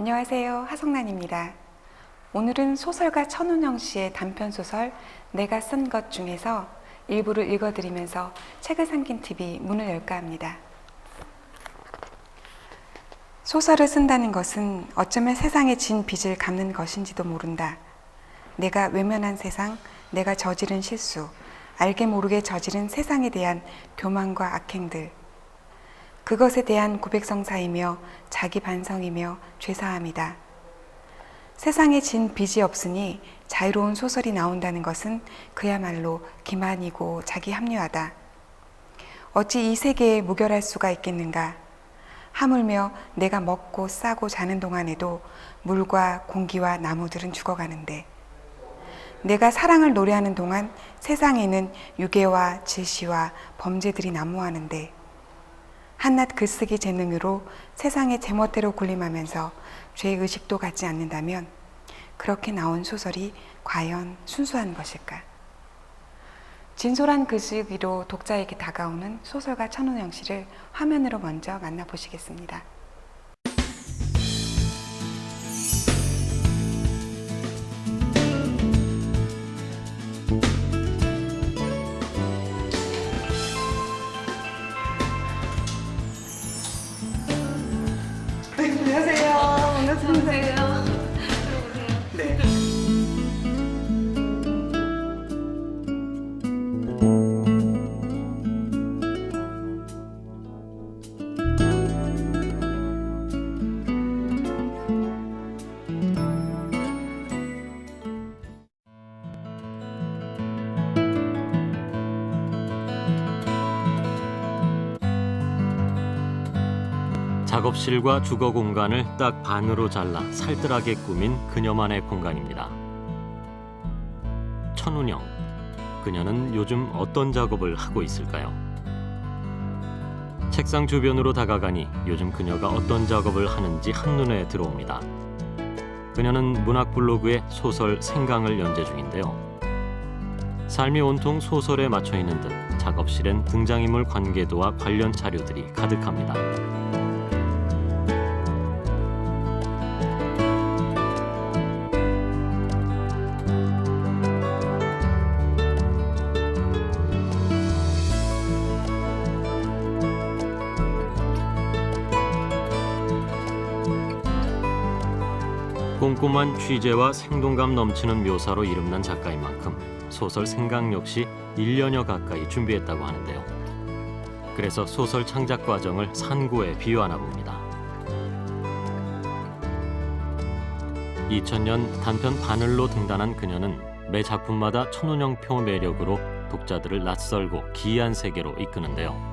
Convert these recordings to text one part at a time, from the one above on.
안녕하세요. 하성란입니다. 오늘은 소설가 천운영 씨의 단편소설 내가 쓴 것 중에서 일부를 읽어드리면서 책을 삼킨 TV 문을 열까 합니다. 소설을 쓴다는 것은 어쩌면 세상에 진 빚을 갚는 것인지도 모른다. 내가 외면한 세상, 내가 저지른 실수, 알게 모르게 저지른 세상에 대한 교만과 악행들, 그것에 대한 고백성사이며 자기 반성이며 죄사함이다. 세상에 진 빚이 없으니 자유로운 소설이 나온다는 것은 그야말로 기만이고 자기 합리화다. 어찌 이 세계에 무결할 수가 있겠는가? 하물며 내가 먹고 싸고 자는 동안에도 물과 공기와 나무들은 죽어가는데, 내가 사랑을 노래하는 동안 세상에는 유괴와 질시와 범죄들이 난무하는데, 한낱 글쓰기 재능으로 세상의 제멋대로 군림하면서 죄의식도 갖지 않는다면 그렇게 나온 소설이 과연 순수한 것일까? 진솔한 글쓰기로 독자에게 다가오는 소설가 천운영 씨를 화면으로 먼저 만나보시겠습니다. 안녕하세요. 반갑습니다. 네. 작업실과 주거 공간을 딱 반으로 잘라 살뜰하게 꾸민 그녀만의 공간입니다. 천운영, 그녀는 요즘 어떤 작업을 하고 있을까요? 책상 주변으로 다가가니 요즘 그녀가 어떤 작업을 하는지 한눈에 들어옵니다. 그녀는 문학 블로그에 소설 생강을 연재 중인데요. 삶이 온통 소설에 맞춰 있는 듯 작업실엔 등장인물 관계도와 관련 자료들이 가득합니다. 꼼꼼한 취재와 생동감 넘치는 묘사로 이름난 작가인 만큼 소설 생강 역시 1년여 가까이 준비했다고 하는데요. 그래서 소설 창작 과정을 산고에 비유하나 봅니다. 2000년 단편 바늘로 등단한 그녀는 매 작품마다 천운영표 매력으로 독자들을 낯설고 기이한 세계로 이끄는데요.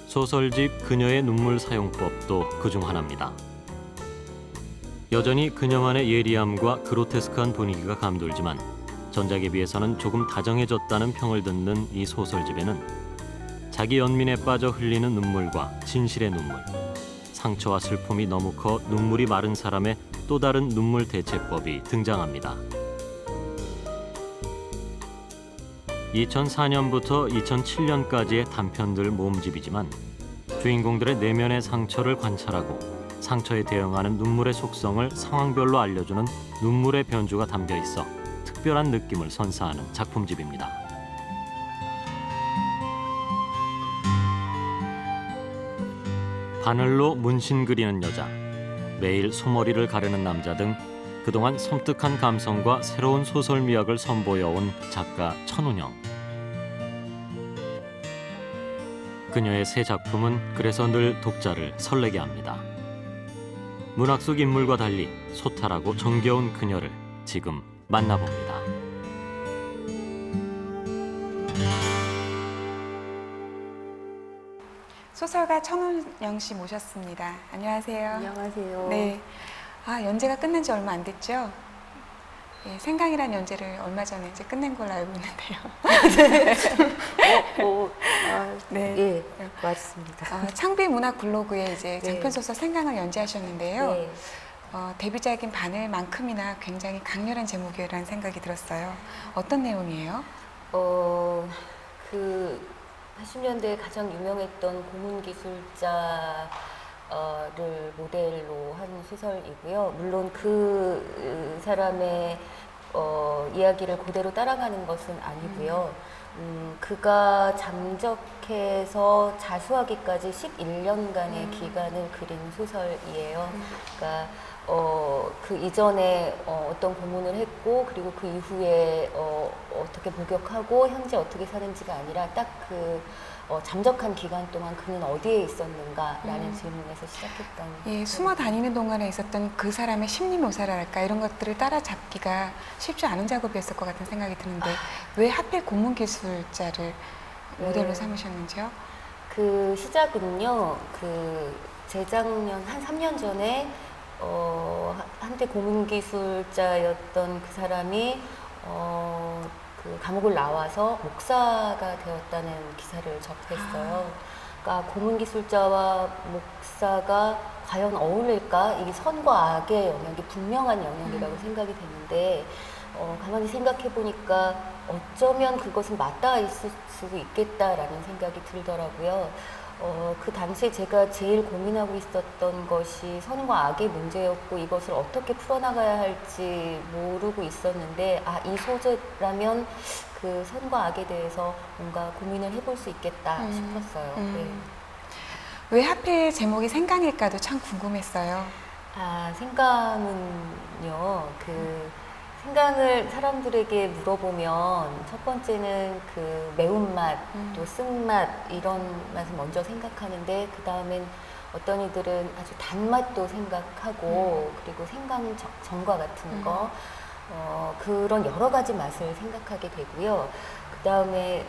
소설집 그녀의 눈물 사용법도 그중 하나입니다. 여전히 그녀만의 예리함과 그로테스크한 분위기가 감돌지만 전작에 비해서는 조금 다정해졌다는 평을 듣는 이 소설집에는 자기 연민에 빠져 흘리는 눈물과 진실의 눈물, 상처와 슬픔이 너무 커 눈물이 마른 사람의 또 다른 눈물 대체법이 등장합니다. 2004년부터 2007년까지의 단편들 모음집이지만 주인공들의 내면의 상처를 관찰하고 상처에 대응하는 눈물의 속성을 상황별로 알려주는 눈물의 변주가 담겨 있어 특별한 느낌을 선사하는 작품집입니다. 바늘로 문신 그리는 여자, 매일 소머리를 가르는 남자 등 그동안 섬뜩한 감성과 새로운 소설 미학을 선보여온 작가 천운영. 그녀의 새 작품은 그래서 늘 독자를 설레게 합니다. 문학 속 인물과 달리 소탈하고 정겨운 그녀를 지금 만나봅니다. 소설가 천운영 씨 모셨습니다. 안녕하세요. 안녕하세요. 네. 연재가 끝난 지 얼마 안 됐죠? 예, 생강이란 연재를 얼마 전에 이제 끝낸 걸로 알고 있는데요. 네. 예, 맞습니다. 창비 문학 블로그에 이제 네. 장편소설 생강을 연재하셨는데요. 네. 데뷔작인 바늘만큼이나 굉장히 강렬한 제목이라는 생각이 들었어요. 어떤 내용이에요? 그 80년대에 가장 유명했던 고문 기술자를 모델로 한 소설이고요. 물론 그 사람의 이야기를 그대로 따라가는 것은 아니고요. 그가 잠적해서 자수하기까지 11년간의 기간을 그린 소설이에요. 그러니까 그 이전에 어떤 고문을 했고, 그리고 그 이후에 어떻게 복역하고 현재 어떻게 사는지가 아니라 딱 그 잠적한 기간 동안 그는 어디에 있었는가라는 질문에서 시작했던. 예, 숨어 다니는 동안에 있었던 그 사람의 심리 묘사랄까 이런 것들을 따라잡기가 쉽지 않은 작업이었을 것 같은 생각이 드는데 왜 하필 고문 기술자를 모델로 삼으셨는지요? 그 시작은요, 그 재작년 한 3년 전에 한때 고문기술자였던 그 사람이 그 감옥을 나와서 목사가 되었다는 기사를 접했어요. 그러니까 고문기술자와 목사가 과연 어울릴까? 이게 선과 악의 영역이 분명한 영역이라고 생각이 됐는데 가만히 생각해 보니까 어쩌면 그것은 맞닿아 있을 수도 있겠다라는 생각이 들더라고요. 그 당시에 제가 제일 고민하고 있었던 것이 선과 악의 문제였고, 이것을 어떻게 풀어나가야 할지 모르고 있었는데, 이 소재라면 그 선과 악에 대해서 뭔가 고민을 해볼 수 있겠다 싶었어요. 네. 왜 하필 제목이 생강일까도 참 궁금했어요. 생강은요, 생강을 사람들에게 물어보면 첫 번째는 그 매운맛, 또 쓴맛 이런 맛을 먼저 생각하는데, 그 다음엔 어떤 이들은 아주 단맛도 생각하고, 그리고 생강 전과 같은 거, 그런 여러 가지 맛을 생각하게 되고요. 그 다음에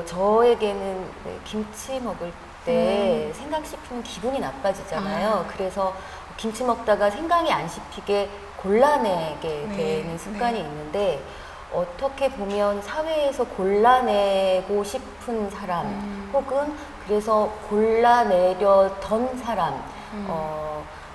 저에게는 김치 먹을 때 생강 씹히면 기분이 나빠지잖아요. 그래서 김치 먹다가 생강이 안 씹히게 골라내게 되는 습관이 있는데, 어떻게 보면 사회에서 골라내고 싶은 사람, 혹은 그래서 골라내려던 사람,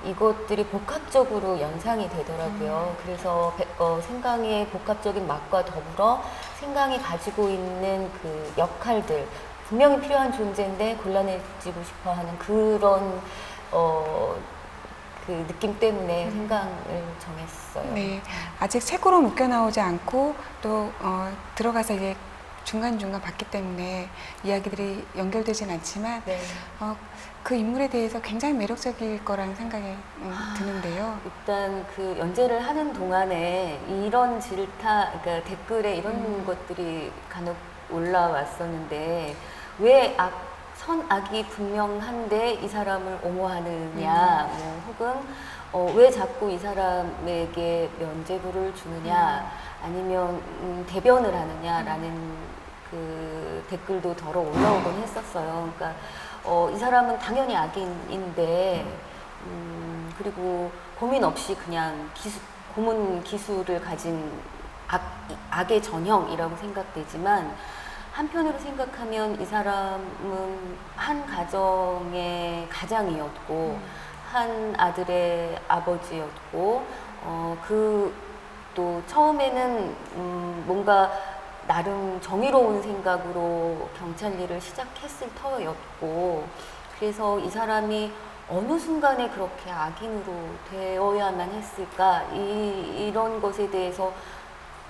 이것들이 복합적으로 연상이 되더라고요. 그래서 생강의 복합적인 맛과 더불어 생강이 가지고 있는 그 역할들, 분명히 필요한 존재인데 골라내지고 싶어 하는 그런 그 느낌 때문에 생강을 정했어요. 네, 아직 책으로 묶여 나오지 않고 또 들어가서 이제 중간중간 봤기 때문에 이야기들이 연결되진 않지만 네. 그 인물에 대해서 굉장히 매력적일 거라는 생각이 드는데요. 일단 그 연재를 하는 동안에 이런 그러니까 댓글에 이런 것들이 간혹 올라왔었는데, 왜 선악이 분명한데 이 사람을 옹호하느냐, 뭐 혹은 왜 자꾸 이 사람에게 면죄부를 주느냐, 아니면 대변을 하느냐라는 그 댓글도 덜어 올라오곤 했었어요. 그러니까 이 사람은 당연히 악인인데, 그리고 고민 없이 그냥 고문 기술을 가진 악의 전형이라고 생각되지만, 한편으로 생각하면 이 사람은 한 가정의 가장이었고, 한 아들의 아버지였고, 또 처음에는 뭔가 나름 정의로운 생각으로 경찰 일을 시작했을 터였고, 그래서 이 사람이 어느 순간에 그렇게 악인으로 되어야만 했을까, 이런 것에 대해서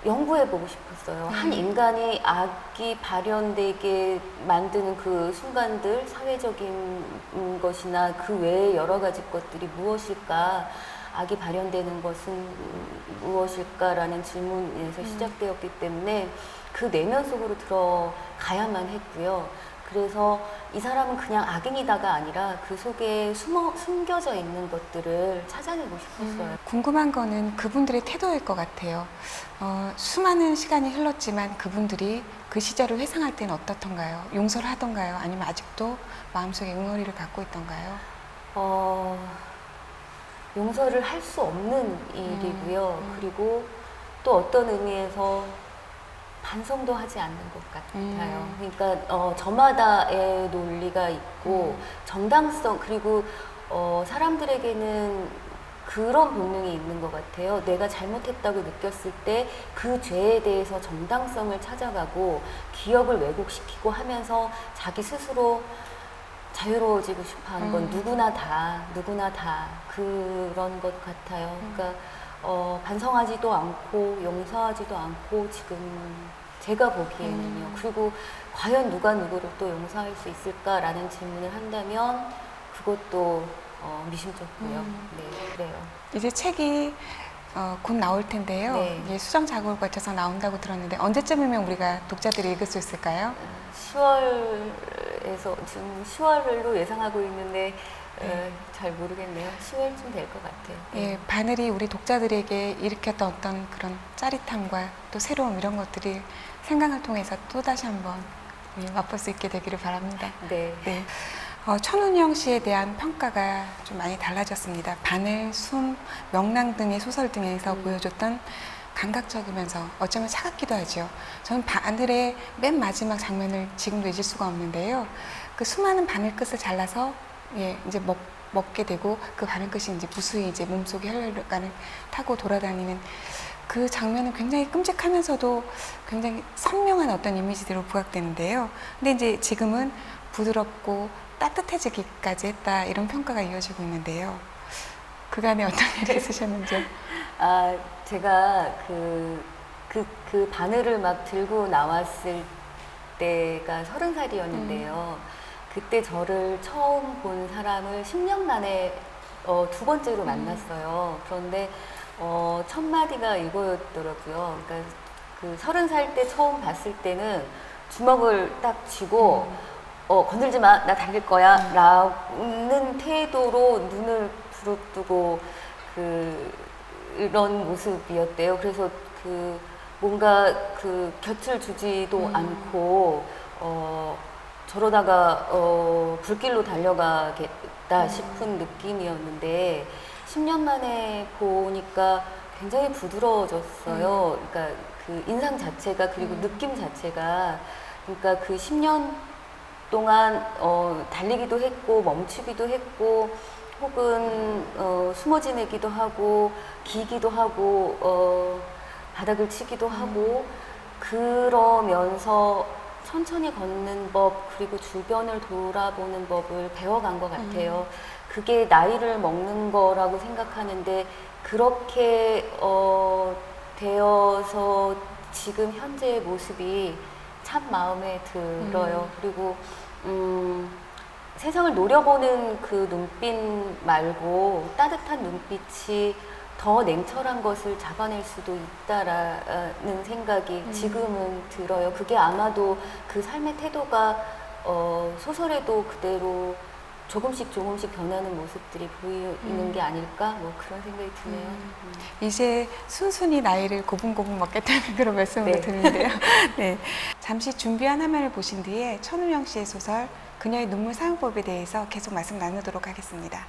연구해보고 싶었어요. 한 인간이 악이 발현되게 만드는 그 순간들, 사회적인 것이나 그 외의 여러 가지 것들이 무엇일까, 악이 발현되는 것은 무엇일까라는 질문에서 시작되었기 때문에 그 내면 속으로 들어가야만 했고요. 그래서 이 사람은 그냥 악인이다가 아니라 그 속에 숨겨져 있는 것들을 찾아내고 싶었어요. 궁금한 거는 그분들의 태도일 것 같아요. 수많은 시간이 흘렀지만 그분들이 그 시절을 회상할 때는 어떻던가요? 용서를 하던가요? 아니면 아직도 마음속에 응어리를 갖고 있던가요? 용서를 할 수 없는 일이고요. 그리고 또 어떤 의미에서 반성도 하지 않는 것 같아요. 그러니까 저마다의 논리가 있고 정당성, 그리고 사람들에게는 그런 본능이 있는 것 같아요. 내가 잘못했다고 느꼈을 때 그 죄에 대해서 정당성을 찾아가고 기억을 왜곡시키고 하면서 자기 스스로 자유로워지고 싶어 하는 건 누구나 다 그런 것 같아요. 그러니까 반성하지도 않고 용서하지도 않고 지금 제가 보기에는요. 그리고 과연 누가 누구를 또 용서할 수 있을까라는 질문을 한다면 그것도 미심쩍고요. 네, 그래요. 이제 책이 곧 나올 텐데요. 네. 이게 수정 작업을 거쳐서 나온다고 들었는데 언제쯤이면 우리가 독자들이 읽을 수 있을까요? 10월에서 지금 10월로 예상하고 있는데 잘 모르겠네요. 10월쯤 될 것 같아요. 예, 바늘이 우리 독자들에게 일으켰던 어떤 그런 짜릿함과 또 새로움 이런 것들이 생각을 통해서 또 다시 한번 맛볼 수 있게 되기를 바랍니다. 네. 네. 천운영 씨에 대한 평가가 좀 많이 달라졌습니다. 바늘, 숨, 명랑 등의 소설 등에서 보여줬던 감각적이면서 어쩌면 차갑기도 하죠. 저는 바늘의 맨 마지막 장면을 지금도 잊을 수가 없는데요. 그 수많은 바늘 끝을 잘라서 이제 먹게 되고 그 바늘 끝이 이제 무수히 이제 몸속에 혈관을 타고 돌아다니는 그 장면은 굉장히 끔찍하면서도 굉장히 선명한 어떤 이미지대로 부각되는데요. 근데 이제 지금은 부드럽고 따뜻해지기까지 했다 이런 평가가 이어지고 있는데요. 그간에 어떤 일이 있으셨는지요? 제가 그 바늘을 막 들고 나왔을 때가 30살이었는데요. 그때 저를 처음 본 사람을 10년 만에 두 번째로 만났어요. 그런데 첫 마디가 이거였더라고요. 그러니까 그 30살 때 처음 봤을 때는 주먹을 딱 쥐고 건들지 마, 나 달릴 거야 라는 태도로 눈을 부릅뜨고 그런 모습이었대요. 그래서 뭔가 곁을 주지도 않고 저러다가 불길로 달려가겠다 싶은 느낌이었는데 10년 만에 보니까 굉장히 부드러워졌어요. 그러니까 그 인상 자체가 그리고 느낌 자체가 그러니까 그 10년 동안 달리기도 했고 멈추기도 했고 혹은 숨어 지내기도 하고 기기도 하고 바닥을 치기도 하고 그러면서 천천히 걷는 법 그리고 주변을 돌아보는 법을 배워간 것 같아요. 그게 나이를 먹는 거라고 생각하는데 그렇게 되어서 지금 현재의 모습이 참 마음에 들어요. 그리고 세상을 노려보는 그 눈빛 말고 따뜻한 눈빛이 더 냉철한 것을 잡아낼 수도 있다라는 생각이 지금은 들어요. 그게 아마도 그 삶의 태도가 소설에도 그대로 조금씩 변하는 모습들이 보이는 게 아닐까? 뭐 그런 생각이 드네요. 이제 순순히 나이를 고분고분 먹겠다는 그런 말씀으로 네. 드는데요. 네. 잠시 준비한 화면을 보신 뒤에 천운영 씨의 소설 그녀의 눈물 사용법에 대해서 계속 말씀 나누도록 하겠습니다.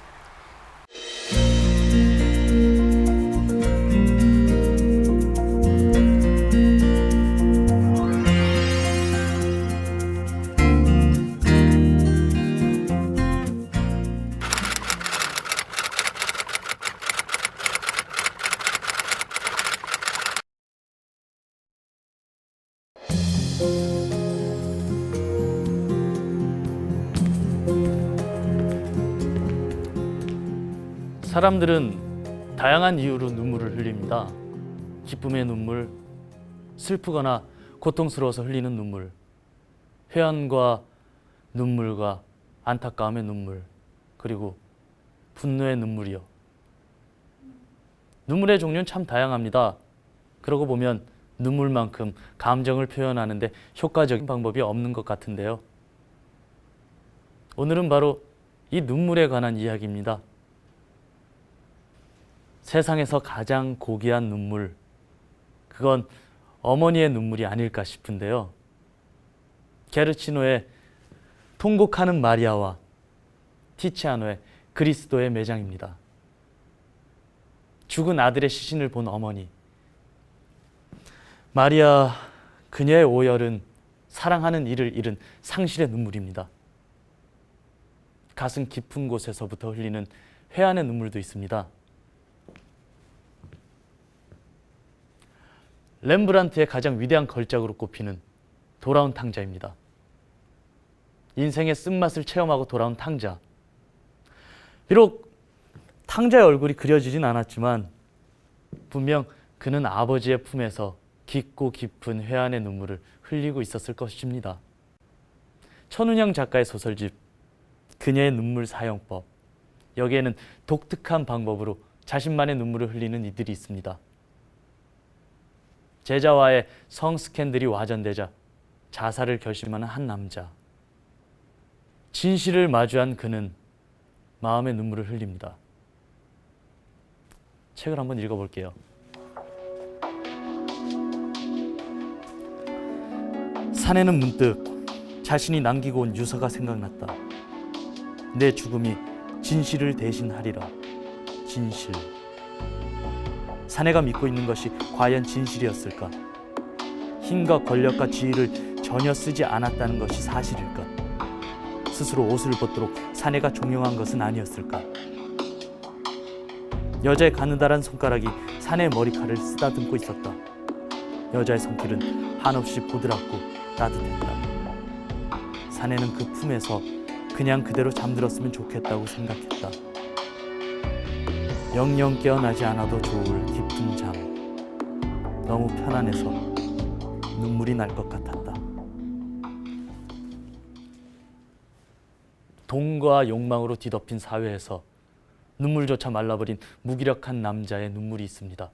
사람들은 다양한 이유로 눈물을 흘립니다. 기쁨의 눈물, 슬프거나 고통스러워서 흘리는 눈물, 회한과 눈물과 안타까움의 눈물, 그리고 분노의 눈물이요. 눈물의 종류는 참 다양합니다. 그러고 보면 눈물만큼 감정을 표현하는데 효과적인 방법이 없는 것 같은데요. 오늘은 바로 이 눈물에 관한 이야기입니다. 세상에서 가장 고귀한 눈물, 그건 어머니의 눈물이 아닐까 싶은데요. 게르치노의 통곡하는 마리아와 티치아노의 그리스도의 매장입니다. 죽은 아들의 시신을 본 어머니. 마리아, 그녀의 오열은 사랑하는 이를 잃은 상실의 눈물입니다. 가슴 깊은 곳에서부터 흘리는 회한의 눈물도 있습니다. 렘브란트의 가장 위대한 걸작으로 꼽히는 돌아온 탕자입니다. 인생의 쓴맛을 체험하고 돌아온 탕자. 비록 탕자의 얼굴이 그려지진 않았지만 분명 그는 아버지의 품에서 깊고 깊은 회한의 눈물을 흘리고 있었을 것입니다. 천운영 작가의 소설집 그녀의 눈물 사용법. 여기에는 독특한 방법으로 자신만의 눈물을 흘리는 이들이 있습니다. 제자와의 성 스캔들이 와전되자 자살을 결심하는 한 남자. 진실을 마주한 그는 마음의 눈물을 흘립니다. 책을 한번 읽어볼게요. 사내는 문득 자신이 남기고 온 유서가 생각났다. 내 죽음이 진실을 대신하리라. 진실. 사내가 믿고 있는 것이 과연 진실이었을까? 힘과 권력과 지위를 전혀 쓰지 않았다는 것이 사실일까? 스스로 옷을 벗도록 사내가 종용한 것은 아니었을까? 여자의 가느다란 손가락이 사내의 머리칼을 쓰다듬고 있었다. 여자의 손길은 한없이 보드랍고 따뜻했다. 사내는 그 품에서 그냥 그대로 잠들었으면 좋겠다고 생각했다. 영영 깨어나지 않아도 좋을 깊은 잠. 너무 편안해서 눈물이 날 것 같았다. 돈과 욕망으로 뒤덮인 사회에서 눈물조차 말라버린 무기력한 남자의 눈물이 있습니다.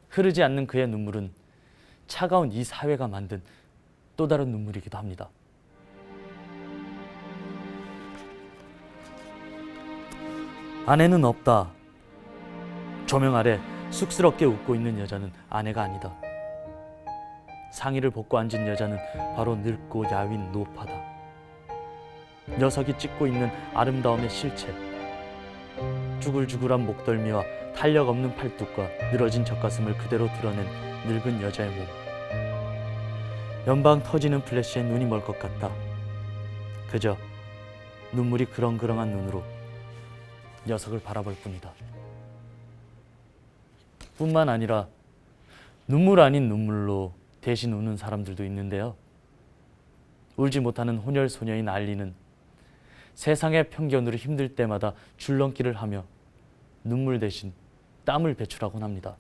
흐르지 않는 그의 눈물은 차가운 이 사회가 만든 또 다른 눈물이기도 합니다. 아내는 없다. 조명 아래 쑥스럽게 웃고 있는 여자는 아내가 아니다. 상의를 벗고 앉은 여자는 바로 늙고 야윈 노파다. 녀석이 찍고 있는 아름다움의 실체. 쭈글쭈글한 목덜미와 탄력 없는 팔뚝과 늘어진 젖가슴을 그대로 드러낸 늙은 여자의 몸. 연방 터지는 플래시에 눈이 멀 것 같다. 그저 눈물이 그렁그렁한 눈으로 녀석을 바라볼 뿐이다. 뿐만 아니라 눈물 아닌 눈물로 대신 우는 사람들도 있는데요. 울지 못하는 혼혈 소녀인 알리는 세상의 편견으로 힘들 때마다 줄넘기를 하며 눈물 대신 땀을 배출하곤 합니다.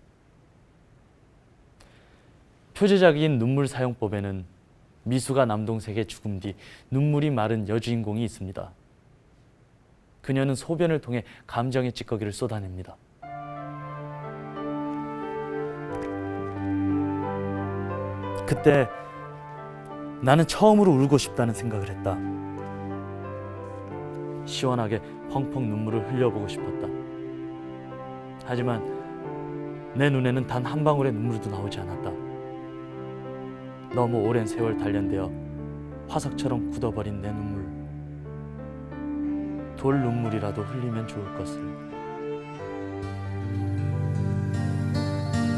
표제작인 눈물 사용법에는 미수가 남동생의 죽음 뒤 눈물이 마른 여주인공이 있습니다. 그녀는 소변을 통해 감정의 찌꺼기를 쏟아냅니다. 그때 나는 처음으로 울고 싶다는 생각을 했다. 시원하게 펑펑 눈물을 흘려보고 싶었다. 하지만 내 눈에는 단 한 방울의 눈물도 나오지 않았다. 너무 오랜 세월 단련되어 화석처럼 굳어버린 내 눈물. 돌 눈물이라도 흘리면 좋을 것을.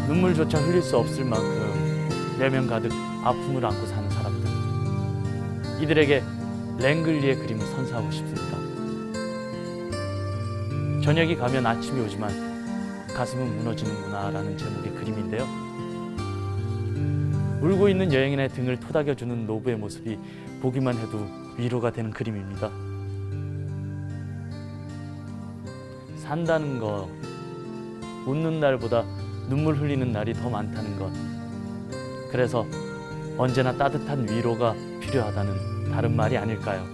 눈물조차 흘릴 수 없을 만큼 내면 가득 아픔을 안고 사는 사람들. 이들에게 랭글리의 그림을 선사하고 싶습니다. 저녁이 가면 아침이 오지만 가슴은 무너지는구나 라는 제목의 그림인데요. 울고 있는 여행인의 등을 토닥여주는 노부의 모습이 보기만 해도 위로가 되는 그림입니다. 산다는 것, 웃는 날보다 눈물 흘리는 날이 더 많다는 것. 그래서 언제나 따뜻한 위로가 필요하다는 다른 말이 아닐까요?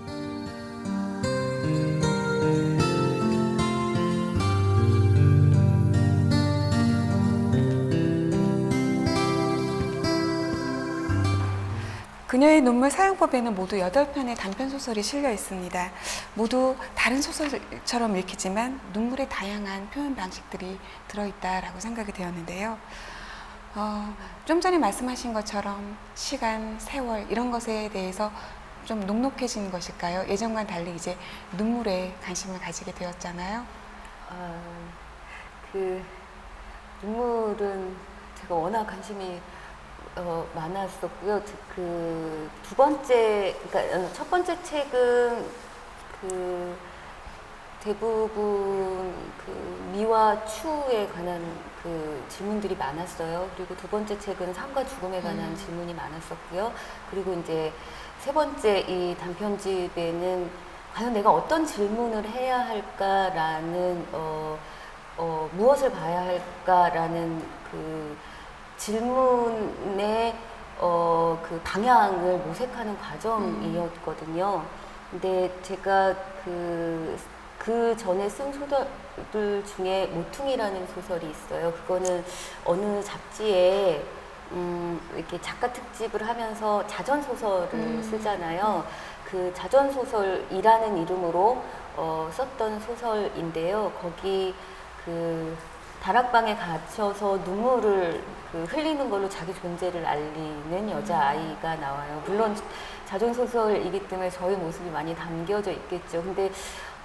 그녀의 눈물 사용법에는 모두 8편의 단편 소설이 실려 있습니다. 모두 다른 소설처럼 읽히지만 눈물의 다양한 표현 방식들이 들어있다라고 생각이 되었는데요. 좀 전에 말씀하신 것처럼 시간, 세월 이런 것에 대해서 좀 녹록해진 것일까요? 예전과는 달리 이제 눈물에 관심을 가지게 되었잖아요. 그 눈물은 제가 워낙 관심이 많았었고요. 그 두 번째, 그러니까 첫 번째 책은 그 대부분 그 미와 추에 관한 그 질문들이 많았어요. 그리고 두 번째 책은 삶과 죽음에 관한 질문이 많았었고요. 그리고 이제 세 번째 이 단편집에는 과연 내가 어떤 질문을 해야 할까라는 무엇을 봐야 할까라는 그 질문의 그 방향을 모색하는 과정이었거든요. 근데 제가 그 전에 쓴 소설들 중에 모퉁이라는 소설이 있어요. 그거는 어느 잡지에 이렇게 작가 특집을 하면서 자전 소설을 쓰잖아요. 그 자전 소설이라는 이름으로 썼던 소설인데요. 거기 그 다락방에 갇혀서 눈물을 흘리는 걸로 자기 존재를 알리는 여자아이가 나와요. 물론 자전소설이기 때문에 저의 모습이 많이 담겨져 있겠죠. 근데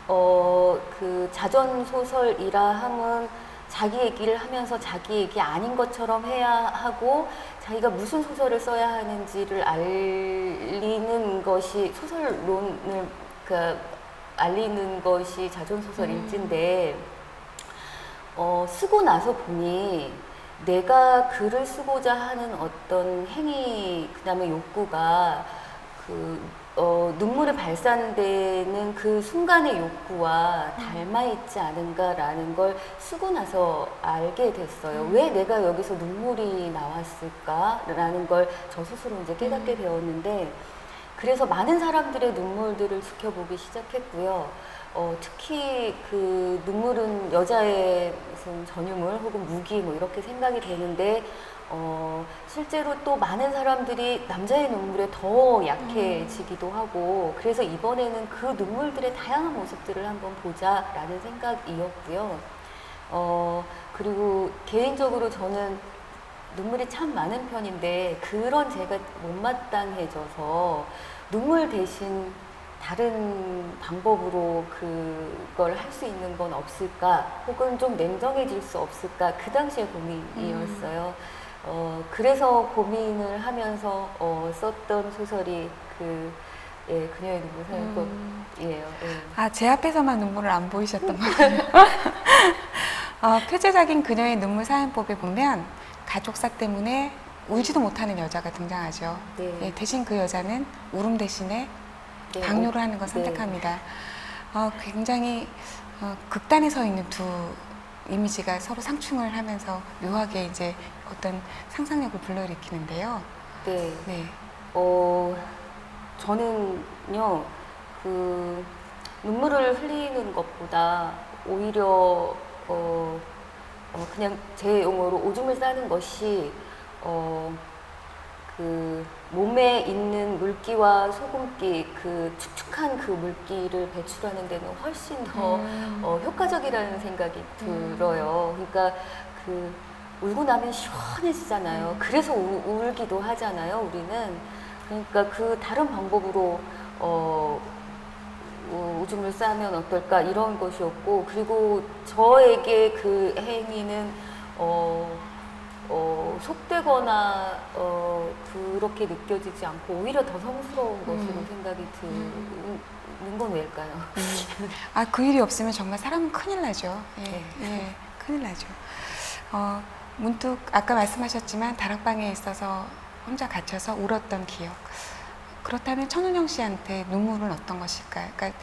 그 자전소설이라 함은 자기 얘기를 하면서 자기 얘기 아닌 것처럼 해야 하고 자기가 무슨 소설을 써야 하는지를 알리는 것이 소설론을 알리는 것이 자전소설 일지인데 쓰고 나서 보니 내가 글을 쓰고자 하는 어떤 행위, 그 다음에 욕구가 눈물이 발산되는 그 순간의 욕구와 닮아있지 않은가라는 걸 쓰고 나서 알게 됐어요. 왜 내가 여기서 눈물이 나왔을까라는 걸 저 스스로 이제 깨닫게 되었는데, 그래서 많은 사람들의 눈물들을 지켜보기 시작했고요. 특히 그 눈물은 여자의 무슨 전유물 혹은 무기 뭐 이렇게 생각이 되는데 실제로 또 많은 사람들이 남자의 눈물에 더 약해지기도 하고, 그래서 이번에는 그 눈물들의 다양한 모습들을 한번 보자라는 생각이었고요. 그리고 개인적으로 저는 눈물이 참 많은 편인데 그런 제가 못마땅해져서 눈물 대신 다른 방법으로 그걸 할 수 있는 건 없을까, 혹은 좀 냉정해질 수 없을까, 그 당시에 고민이었어요. 그래서 고민을 하면서 썼던 소설이 그녀의 눈물 사연법이에요. 아, 제 앞에서만 눈물을 안 보이셨던 거예요. 표제적인 그녀의 눈물 사연법에 보면 가족사 때문에 울지도 못하는 여자가 등장하죠. 네. 예, 대신 그 여자는 울음 대신에 네. 당뇨를 하는 걸 네. 선택합니다. 굉장히 극단에 서 있는 두 이미지가 서로 상충을 하면서 묘하게 이제 어떤 상상력을 불러일으키는데요. 네. 네. 저는요, 눈물을 흘리는 것보다 오히려, 그냥 제 용어로 오줌을 싸는 것이, 몸에 있는 물기와 소금기, 축축한 그 물기를 배출하는 데는 훨씬 더 효과적이라는 생각이 들어요. 그러니까 울고 나면 시원해지잖아요. 그래서 울기도 하잖아요, 우리는. 그러니까 다른 방법으로 오줌을 싸면 어떨까 이런 것이었고, 그리고 저에게 그 행위는 속되거나 그렇게 느껴지지 않고 오히려 더 성스러운 것으로 생각이 드는 건 왜일까요? 그 일이 없으면 정말 사람은 큰일 나죠. 예, 네. 예, 큰일 나죠. 문득 아까 말씀하셨지만 다락방에 있어서 혼자 갇혀서 울었던 기억. 그렇다면 천운영 씨한테 눈물은 어떤 것일까? 그러니까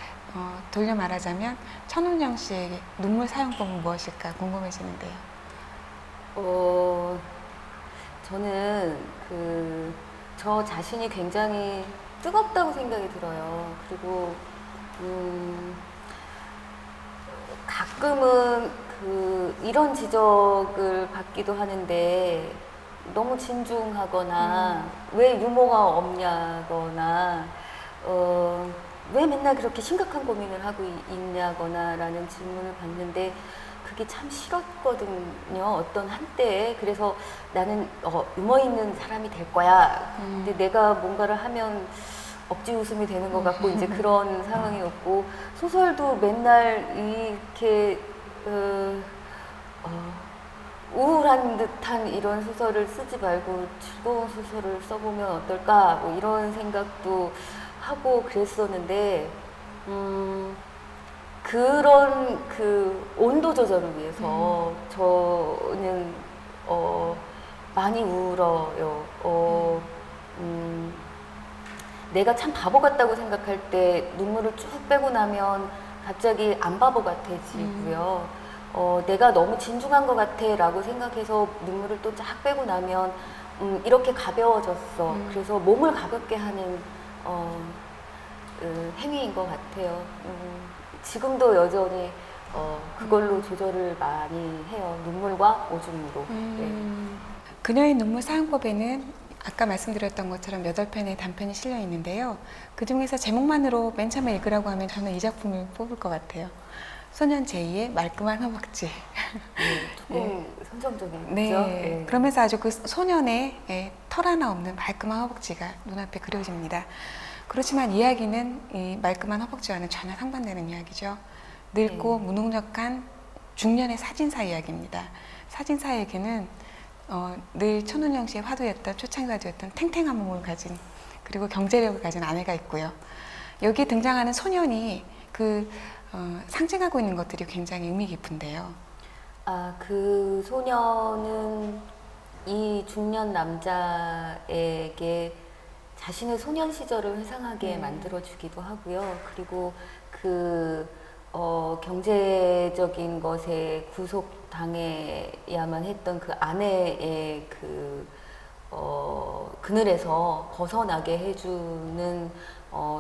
돌려 말하자면 천운영 씨에게 눈물 사용법은 무엇일까 궁금해지는데요. 저는 저 자신이 굉장히 뜨겁다고 생각이 들어요. 그리고 가끔은 이런 지적을 받기도 하는데 너무 진중하거나 왜 유머가 없냐거나 왜 맨날 그렇게 심각한 고민을 하고 있냐거나 라는 질문을 받는데 그게 참 싫었거든요, 어떤 한때에. 그래서 나는 유머 있는 사람이 될 거야. 근데 내가 뭔가를 하면 억지 웃음이 되는 것 같고 이제 그런 상황이었고, 소설도 맨날 이렇게 우울한 듯한 이런 소설을 쓰지 말고 즐거운 소설을 써보면 어떨까, 뭐 이런 생각도 하고 그랬었는데 그런 그 온도 조절을 위해서 저는 많이 울어요. 내가 참 바보 같다고 생각할 때 눈물을 쭉 빼고 나면 갑자기 안 바보 같아지고요. 내가 너무 진중한 것 같아 라고 생각해서 눈물을 또 쫙 빼고 나면 이렇게 가벼워졌어. 그래서 몸을 가볍게 하는 행위인 것 같아요. 지금도 여전히 그걸로 조절을 많이 해요. 눈물과 오줌으로. 네. 그녀의 눈물 사용법에는 아까 말씀드렸던 것처럼 8편의 단편이 실려 있는데요. 그 중에서 제목만으로 맨 처음에 읽으라고 하면 저는 이 작품을 뽑을 것 같아요. 소년 제이의 말끔한 허벅지. 조금 선정적이죠. 네. 네. 그러면서 아주 그 소년의 털 하나 없는 말끔한 허벅지가 눈앞에 그려집니다. 그렇지만 이야기는 이 말끔한 허벅지와는 전혀 상반되는 이야기죠. 늙고 무능력한 중년의 사진사 이야기입니다. 사진사에게는 늘 천운영 씨의 화두였던, 초창기 화두였던 탱탱한 몸을 가진, 그리고 경제력을 가진 아내가 있고요. 여기에 등장하는 소년이 상징하고 있는 것들이 굉장히 의미 깊은데요. 그 소년은 이 중년 남자에게 자신의 소년 시절을 회상하게 만들어주기도 하고요. 그리고 경제적인 것에 구속당해야만 했던 그 아내의 그늘에서 벗어나게 해주는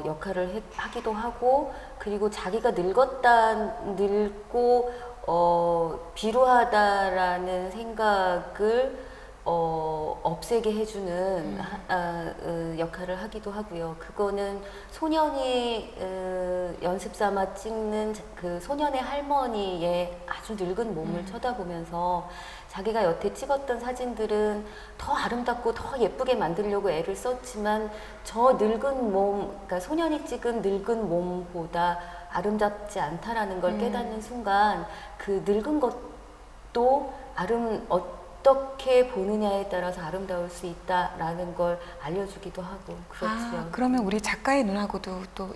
역할을 하기도 하고, 그리고 자기가 늙고 비루하다라는 생각을 없애게 해주는 역할을 하기도 하고요. 그거는 소년이 연습 삼아 찍는 그 소년의 할머니의 아주 늙은 몸을 쳐다보면서 자기가 여태 찍었던 사진들은 더 아름답고 더 예쁘게 만들려고 애를 썼지만 저 늙은 몸, 그러니까 소년이 찍은 늙은 몸보다 아름답지 않다라는 걸 깨닫는 순간 그 늙은 것도 어떻게 보느냐에 따라서 아름다울 수 있다라는 걸 알려주기도 하고 그렇죠. 그러면 우리 작가의 눈하고도 또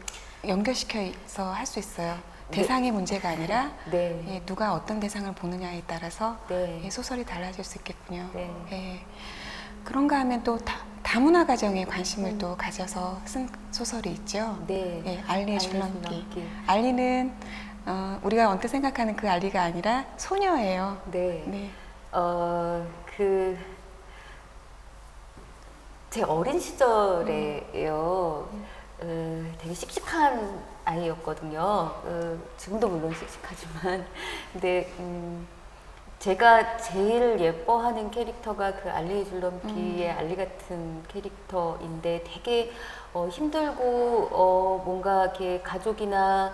연결시켜서 할 수 있어요. 대상의 문제가 아니라 네. 누가 어떤 대상을 보느냐에 따라서 네. 소설이 달라질 수 있겠군요. 네. 그런가 하면 또 다문화 가정에 관심을 또 가져서 쓴 소설이 있죠. 네. 알리의 줄넘기. 알리는 우리가 언뜻 생각하는 그 알리가 아니라 소녀예요. 네. 제 어린 시절에요. 되게 씩씩한 아이였거든요. 지금도 물론 씩씩하지만. 근데 제가 제일 예뻐하는 캐릭터가 그 알리의 줄넘기의 알리 같은 캐릭터인데 되게 힘들고 뭔가 이렇게 가족이나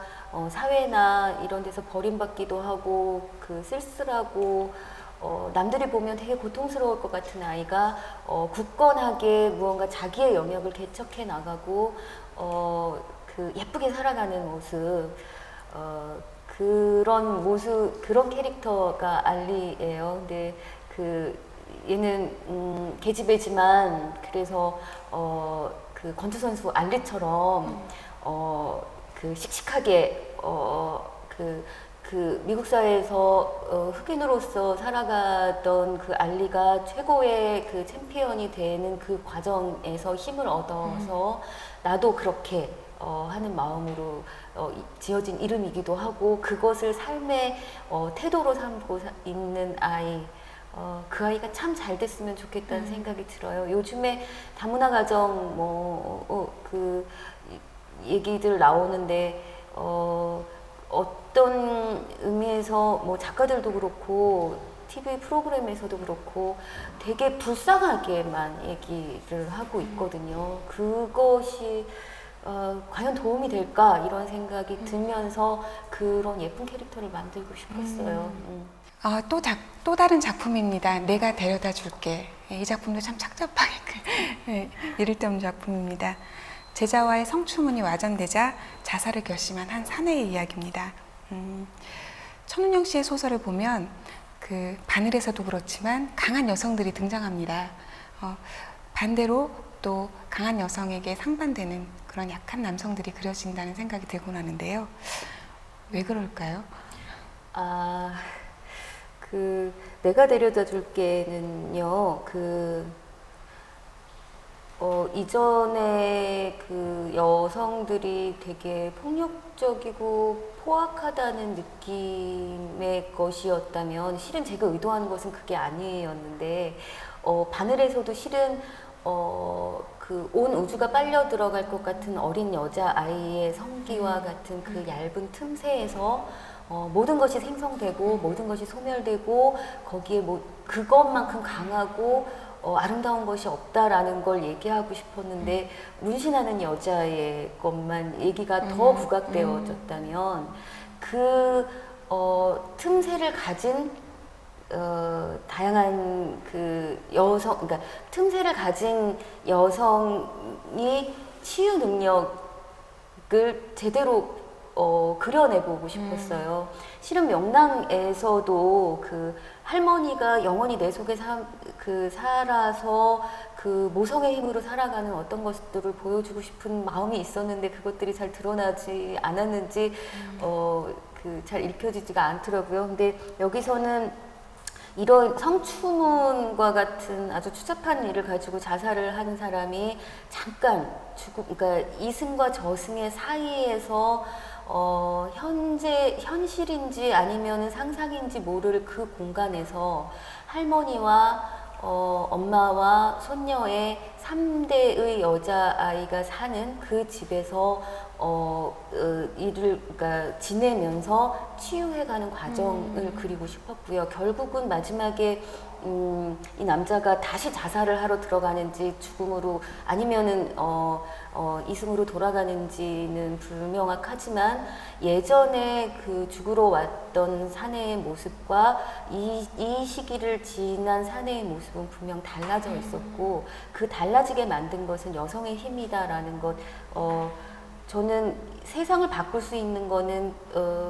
사회나 이런 데서 버림받기도 하고 쓸쓸하고 남들이 보면 되게 고통스러울 것 같은 아이가 굳건하게 무언가 자기의 영역을 개척해 나가고 예쁘게 살아가는 모습, 그런 캐릭터가 알리예요. 근데 얘는 계집애지만 그래서 권투 선수 알리처럼 씩씩하게 미국 사회에서 흑인으로서 살아가던 그 알리가 최고의 챔피언이 되는 그 과정에서 힘을 얻어서 나도 그렇게 하는 마음으로 지어진 이름이기도 하고, 그것을 삶의 태도로 삼고 있는 아이, 그 아이가 참 잘 됐으면 좋겠다는 생각이 들어요. 요즘에 다문화 가정 얘기들 나오는데 어떤 의미에서 작가들도 그렇고 TV 프로그램에서도 그렇고 되게 불쌍하게만 얘기를 하고 있거든요. 그것이 과연 도움이 될까 이런 생각이 들면서 그런 예쁜 캐릭터를 만들고 싶었어요. 또 다른 작품입니다. 내가 데려다 줄게. 이 작품도 참 착잡하게 이를 데 없는 작품입니다. 제자와의 성추문이 와전되자 자살을 결심한 한 사내의 이야기입니다. 천운영 씨의 소설을 보면 바늘에서도 그렇지만 강한 여성들이 등장합니다. 반대로 또 강한 여성에게 상반되는 그런 약한 남성들이 그려진다는 생각이 들곤 하는데요. 왜 그럴까요? 아, 내가 데려다 줄게는요, 이전에 그 여성들이 되게 폭력적이고 포악하다는 느낌의 것이었다면, 실은 제가 의도하는 것은 그게 아니었는데, 바늘에서도 실은, 온 우주가 빨려 들어갈 것 같은 어린 여자아이의 성기와 같은 그 얇은 틈새에서 모든 것이 생성되고 모든 것이 소멸되고 거기에 그것만큼 강하고 아름다운 것이 없다라는 걸 얘기하고 싶었는데 문신하는 여자의 것만 얘기가 더 부각되어졌다면 그 틈새를 가진 다양한 그 여성, 그러니까 틈새를 가진 여성이 치유 능력을 제대로 그려내보고 싶었어요. 실은 명랑에서도 그 할머니가 영원히 내 속에 살아서 그 모성의 힘으로 살아가는 어떤 것들을 보여주고 싶은 마음이 있었는데 그것들이 잘 드러나지 않았는지 잘 읽혀지지가 않더라고요. 근데 여기서는 이런 성추문과 같은 아주 추잡한 일을 가지고 자살을 하는 사람이 잠깐 그러니까 이승과 저승의 사이에서 현실인지 아니면 상상인지 모를 그 공간에서 할머니와 엄마와 손녀의 3대의 여자아이가 사는 그 집에서 그러니까 지내면서 치유해가는 과정을 그리고 싶었고요. 결국은 마지막에 이 남자가 다시 자살을 하러 들어가는지 죽음으로 아니면은 이승으로 돌아가는지는 불명확하지만 예전에 그 죽으러 왔던 사내의 모습과 이 시기를 지난 사내의 모습은 분명 달라져 있었고 그 달라지게 만든 것은 여성의 힘이다라는 것. 저는 세상을 바꿀 수 있는 거는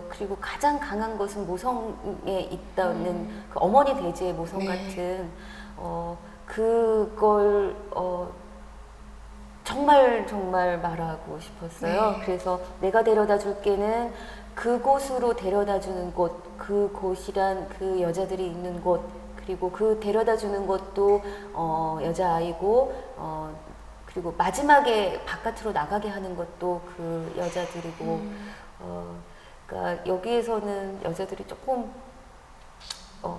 그리고 가장 강한 것은 모성에 있다는 그 어머니 대지의 모성 같은 그걸 정말 말하고 싶었어요. 그래서 내가 데려다 줄게는 그곳으로 데려다 주는 곳, 그곳이란 그 여자들이 있는 곳, 그리고 그 데려다 주는 곳도 여자아이고 그리고 마지막에 바깥으로 나가게 하는 것도 그 여자들이고 그러니까 여기에서는 여자들이 조금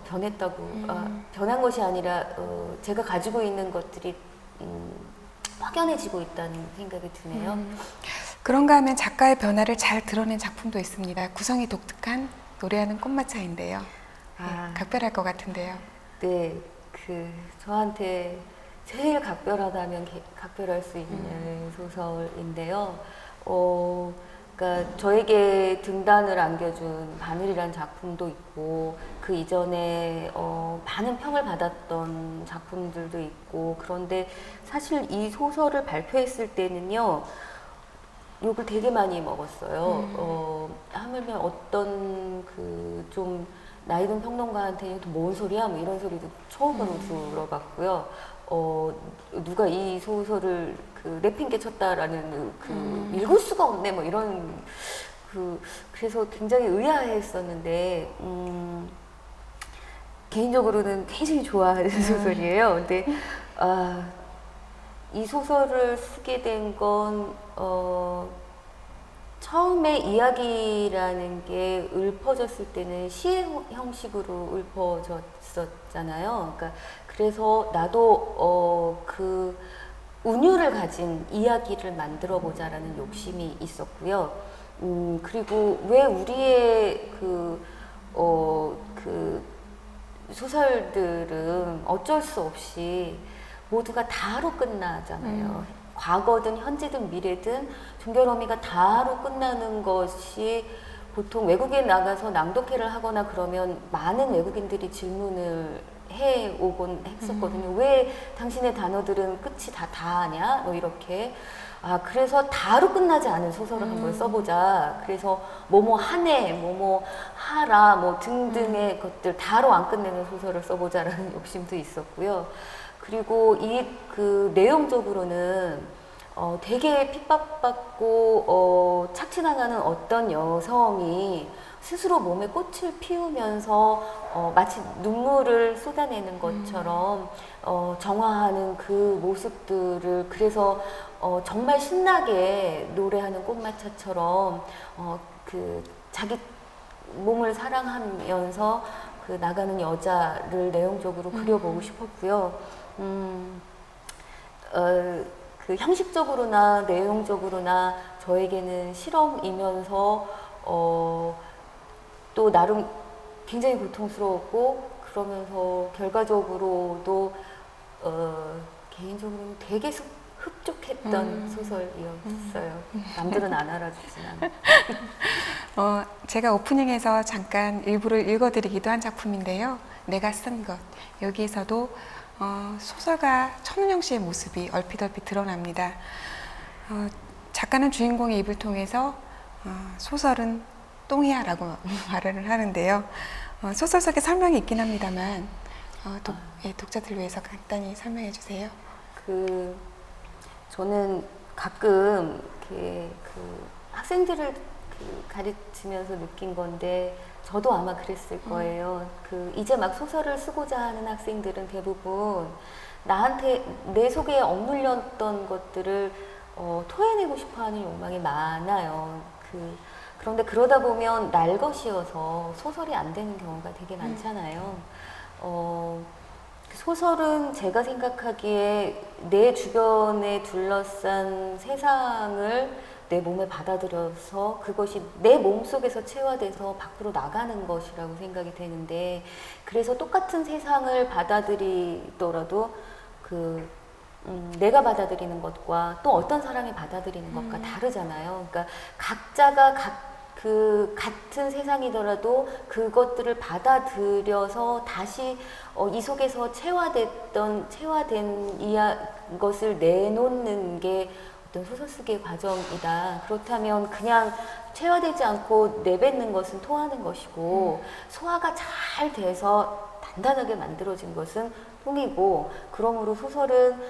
변했다고 변한 것이 아니라 제가 가지고 있는 것들이 확연해지고 있다는 생각이 드네요. 그런가 하면 작가의 변화를 잘 드러낸 작품도 있습니다. 구성이 독특한 노래하는 꽃마차인데요. 각별할 것 같은데요. 네, 저한테 제일 각별하다면 각별할 수 있는 소설인데요. 그러니까 저에게 등단을 안겨준 바늘이란 작품도 있고 그 이전에 많은 평을 받았던 작품들도 있고 그런데 사실 이 소설을 발표했을 때는요 욕을 되게 많이 먹었어요. 하물며 어떤 좀 나이 든 평론가한테는 뭔 소리야? 뭐 이런 소리도 처음으로 들어봤고요. 누가 이 소설을 내팽개 쳤다라는 읽을 수가 없네 뭐 이런 그래서 굉장히 의아했었는데 개인적으로는 굉장히 좋아하는 소설이에요. 근데 이 소설을 쓰게 된 건 처음에 이야기라는 게 읊어졌을 때는 시의 형식으로 읊어졌었잖아요. 그러니까 그래서 나도 그 운율을 가진 이야기를 만들어 보자라는 욕심이 있었고요. 그리고 왜 우리의 그 소설들은 어쩔 수 없이 모두가 다로 끝나잖아요. 과거든 현재든 미래든 종결어미가 다로 끝나는 것이 보통 외국에 나가서 낭독회를 하거나 그러면 많은 외국인들이 질문을 해오곤 했었거든요. 왜 당신의 단어들은 끝이 다 다하냐? 뭐 이렇게. 그래서 다로 끝나지 않은 소설을 한번 써보자. 그래서 뭐뭐 하네, 뭐뭐 하라, 뭐 등등의 것들 다로 안 끝내는 소설을 써보자라는 욕심도 있었고요. 그리고 내용적으로는 되게 핍박받고 착취당하는 어떤 여성이 스스로 몸에 꽃을 피우면서 마치 눈물을 쏟아내는 것처럼 정화하는 그 모습들을 그래서 정말 신나게 노래하는 꽃마차처럼 그 자기 몸을 사랑하면서 그 나가는 여자를 내용적으로 그려보고 싶었고요. 그 형식적으로나 내용적으로나 저에게는 실험이면서 또 나름 굉장히 고통스러웠고 그러면서 결과적으로도 개인적으로 되게 흡족했던 소설이었어요. 남들은 안 알아주지만. 제가 오프닝에서 잠깐 일부를 읽어드리기도 한 작품인데요. 내가 쓴 것. 여기에서도 소설가 천운영 씨의 모습이 얼핏얼핏 드러납니다. 작가는 주인공의 입을 통해서 소설은 똥이야 라고 말을 하는데요. 소설 속에 설명이 있긴 합니다만 독자들 위해서 간단히 설명해 주세요. 저는 가끔 그 학생들을 가르치면서 느낀 건데 저도 아마 그랬을 거예요. 이제 막 소설을 쓰고자 하는 학생들은 대부분 나한테 내 속에 억눌렸던 것들을 토해내고 싶어하는 욕망이 많아요. 그런데 그러다 보면 날 것이어서 소설이 안 되는 경우가 되게 많잖아요. 소설은 제가 생각하기에 내 주변에 둘러싼 세상을 내 몸에 받아들여서 그것이 내 몸속에서 체화돼서 밖으로 나가는 것이라고 생각이 되는데 그래서 똑같은 세상을 받아들이더라도 내가 받아들이는 것과 또 어떤 사람이 받아들이는 것과 다르잖아요. 그러니까 각자가 같은 세상이더라도 그것들을 받아들여서 다시 이 속에서 체화된 것을 내놓는 게 어떤 소설 쓰기의 과정이다. 그렇다면 그냥 체화되지 않고 내뱉는 것은 토하는 것이고 소화가 잘 돼서 단단하게 만들어진 것은 똥이고 그러므로 소설은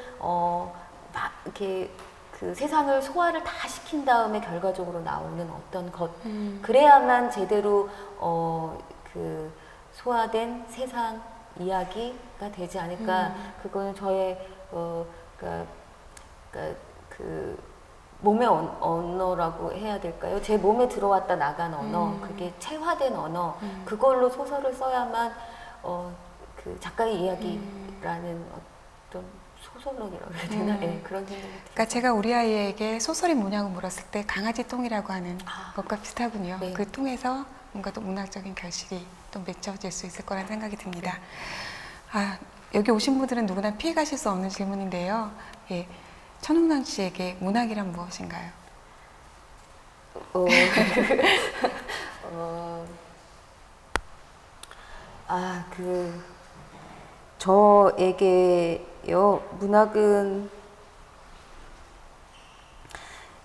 이렇게 그 세상을 소화를 다 시킨 다음에 결과적으로 나오는 어떤 것 그래야만 제대로 소화된 세상 이야기가 되지 않을까. 그거는 저의 몸의 언어라고 해야 될까요? 제 몸에 들어왔다 나간 언어, 그게 체화된 언어, 그걸로 소설을 써야만 그 작가의 이야기라는 어떤 소설론이라고 해야 되나? 네, 그런 생각이 들어요. 그러니까 제가 우리 아이에게 소설이 뭐냐고 물었을 때 강아지 똥이라고 하는 것과 비슷하군요. 네. 그 통해서 뭔가 또 문학적인 결실이 또 맺혀질 수 있을 거라는 생각이 듭니다. 여기 오신 분들은 누구나 피해 가실 수 없는 질문인데요. 예, 천운영 씨에게 문학이란 무엇인가요? 저에게요, 문학은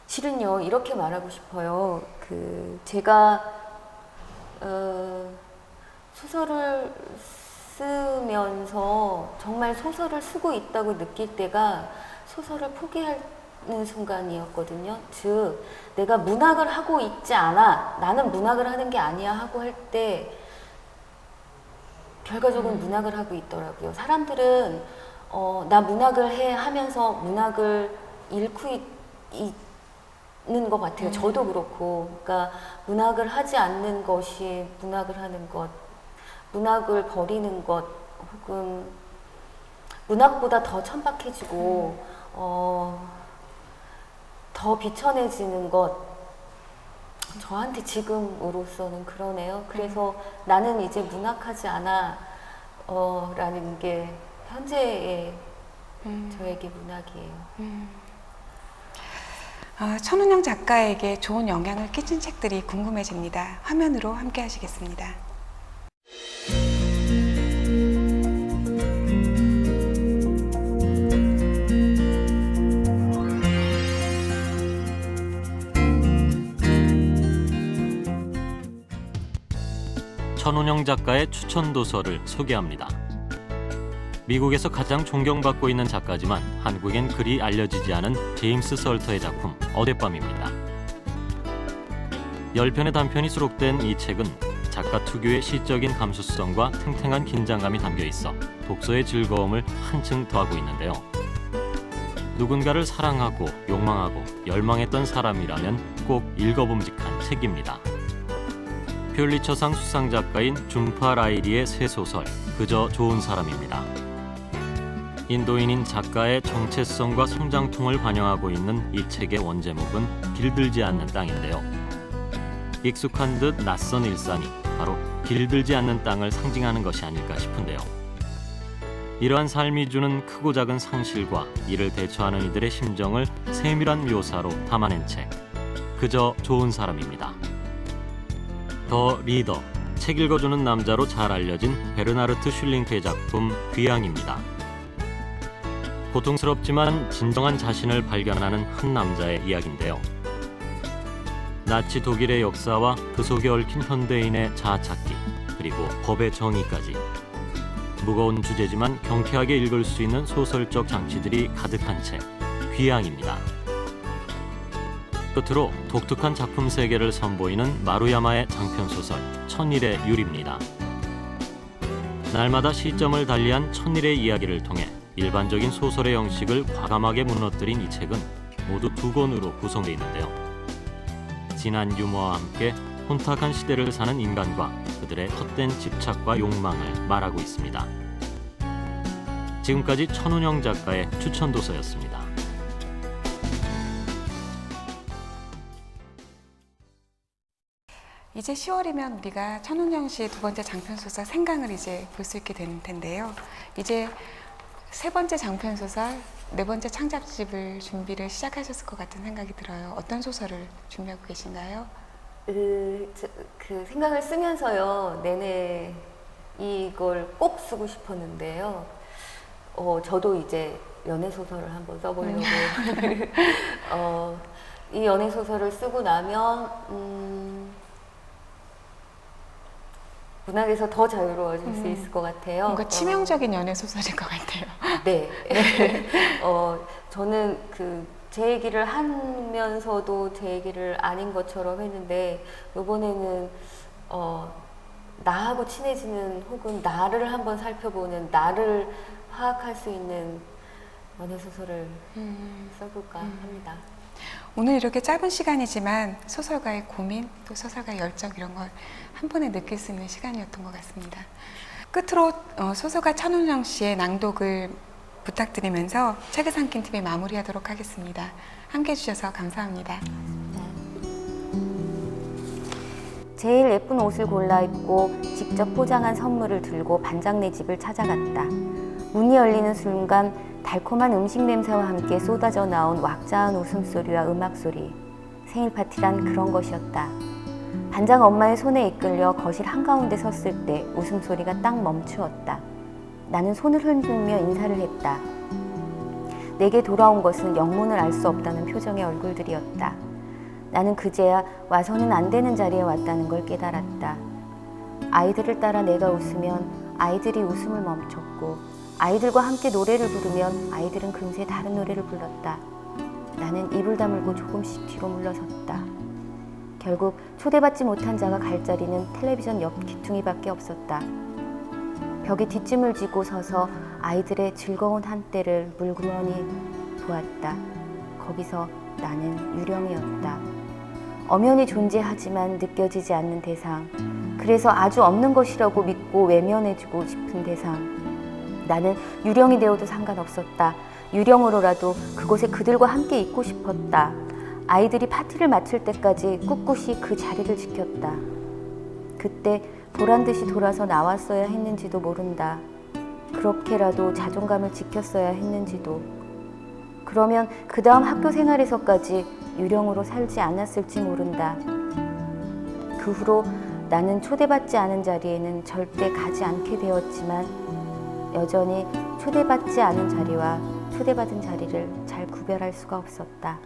실은요, 이렇게 말하고 싶어요. 제가 소설을 쓰면서 정말 소설을 쓰고 있다고 느낄 때가 소설을 포기하는 순간이었거든요. 즉, 내가 문학을 하고 있지 않아, 나는 문학을 하는 게 아니야 하고 할 때 결과적으로 문학을 하고 있더라고요. 사람들은 나 문학을 해 하면서 문학을 잃고 있는 것 같아요. 저도 그렇고. 그러니까 문학을 하지 않는 것이 문학을 하는 것, 문학을 버리는 것, 혹은 문학보다 더 천박해지고 더 비천해지는 것, 저한테 지금으로서는 그러네요. 그래서 나는 이제 문학하지 않아 라는 게 현재의 저에게 문학이에요. 천운영 작가에게 좋은 영향을 끼친 책들이 궁금해집니다. 화면으로 함께 하시겠습니다. 천운영 작가의 추천 도서를 소개합니다. 미국에서 가장 존경받고 있는 작가지만 한국엔 그리 알려지지 않은 제임스 설터의 작품 어젯밤입니다. 10편의 단편이 수록된 이 책은 작가 특유의 시적인 감수성과 탱탱한 긴장감이 담겨 있어 독서의 즐거움을 한층 더하고 있는데요. 누군가를 사랑하고 욕망하고 열망했던 사람이라면 꼭 읽어봄직한 책입니다. 퓰리처상 수상 작가인 준파 라이리의 새 소설 그저 좋은 사람입니다. 인도인인 작가의 정체성과 성장통을 반영하고 있는 이 책의 원제목은 길들지 않는 땅인데요. 익숙한 듯 낯선 일상이 바로 길들지 않는 땅을 상징하는 것이 아닐까 싶은데요. 이러한 삶이 주는 크고 작은 상실과 이를 대처하는 이들의 심정을 세밀한 묘사로 담아낸 책 그저 좋은 사람입니다. 더 리더, 책 읽어주는 남자로 잘 알려진 베르나르트 슐링크의 작품 귀향입니다. 고통스럽지만 진정한 자신을 발견하는 한 남자의 이야기인데요. 나치 독일의 역사와 그 속에 얽힌 현대인의 자아찾기, 그리고 법의 정의까지 무거운 주제지만 경쾌하게 읽을 수 있는 소설적 장치들이 가득한 책 귀향입니다. 끝으로 독특한 작품 세계를 선보이는 마루야마의 장편소설 천일의 유리입니다. 날마다 시점을 달리한 천일의 이야기를 통해 일반적인 소설의 형식을 과감하게 무너뜨린 이 책은 모두 2권으로 구성되어 있는데요. 진한 유머와 함께 혼탁한 시대를 사는 인간과 그들의 헛된 집착과 욕망을 말하고 있습니다. 지금까지 천운영 작가의 추천도서였습니다. 이제 10월이면 우리가 천운영 씨의 2번째 장편소설 생강을 이제 볼 수 있게 되는 텐데요. 이제 3번째 장편소설, 4번째 창작집을 준비를 시작하셨을 것 같은 생각이 들어요. 어떤 소설을 준비하고 계신가요? 그 생각을 쓰면서요, 내내 이걸 꼭 쓰고 싶었는데요. 저도 이제 연애 소설을 한번 써보려고. 이 연애 소설을 쓰고 나면 문학에서 더 자유로워질 수 있을 것 같아요. 뭔가 치명적인 연애 소설일 것 같아요. 네. 저는 제 얘기를 하면서도 제 얘기를 아닌 것처럼 했는데, 이번에는 나하고 친해지는, 혹은 나를 한번 살펴보는, 나를 파악할 수 있는 연애 소설을 써볼까 합니다. 오늘 이렇게 짧은 시간이지만 소설가의 고민, 또 소설가의 열정 이런 걸 한 번에 느낄 수 있는 시간이었던 것 같습니다. 끝으로 소설가 천운영 씨의 낭독을 부탁드리면서 책을 삼킨 TV 마무리하도록 하겠습니다. 함께 해주셔서 감사합니다. 제일 예쁜 옷을 골라 입고 직접 포장한 선물을 들고 반장네 집을 찾아갔다. 문이 열리는 순간 달콤한 음식 냄새와 함께 쏟아져 나온 왁자한 웃음소리와 음악소리. 생일 파티란 그런 것이었다. 반장 엄마의 손에 이끌려 거실 한가운데 섰을 때 웃음소리가 딱 멈추었다. 나는 손을 흔들며 인사를 했다. 내게 돌아온 것은 영문을 알 수 없다는 표정의 얼굴들이었다. 나는 그제야 와서는 안 되는 자리에 왔다는 걸 깨달았다. 아이들을 따라 내가 웃으면 아이들이 웃음을 멈췄고, 아이들과 함께 노래를 부르면 아이들은 금세 다른 노래를 불렀다. 나는 입을 다물고 조금씩 뒤로 물러섰다. 결국 초대받지 못한 자가 갈 자리는 텔레비전 옆 기퉁이밖에 없었다. 벽에 뒷짐을 지고 서서 아이들의 즐거운 한때를 물그러니 보았다. 거기서 나는 유령이었다. 엄연히 존재하지만 느껴지지 않는 대상. 그래서 아주 없는 것이라고 믿고 외면해주고 싶은 대상. 나는 유령이 되어도 상관없었다. 유령으로라도 그곳에 그들과 함께 있고 싶었다. 아이들이 파티를 마칠 때까지 꿋꿋이 그 자리를 지켰다. 그때 보란듯이 돌아서 나왔어야 했는지도 모른다. 그렇게라도 자존감을 지켰어야 했는지도. 그러면 그 다음 학교 생활에서까지 유령으로 살지 않았을지 모른다. 그 후로 나는 초대받지 않은 자리에는 절대 가지 않게 되었지만, 여전히 초대받지 않은 자리와 초대받은 자리를 잘 구별할 수가 없었다.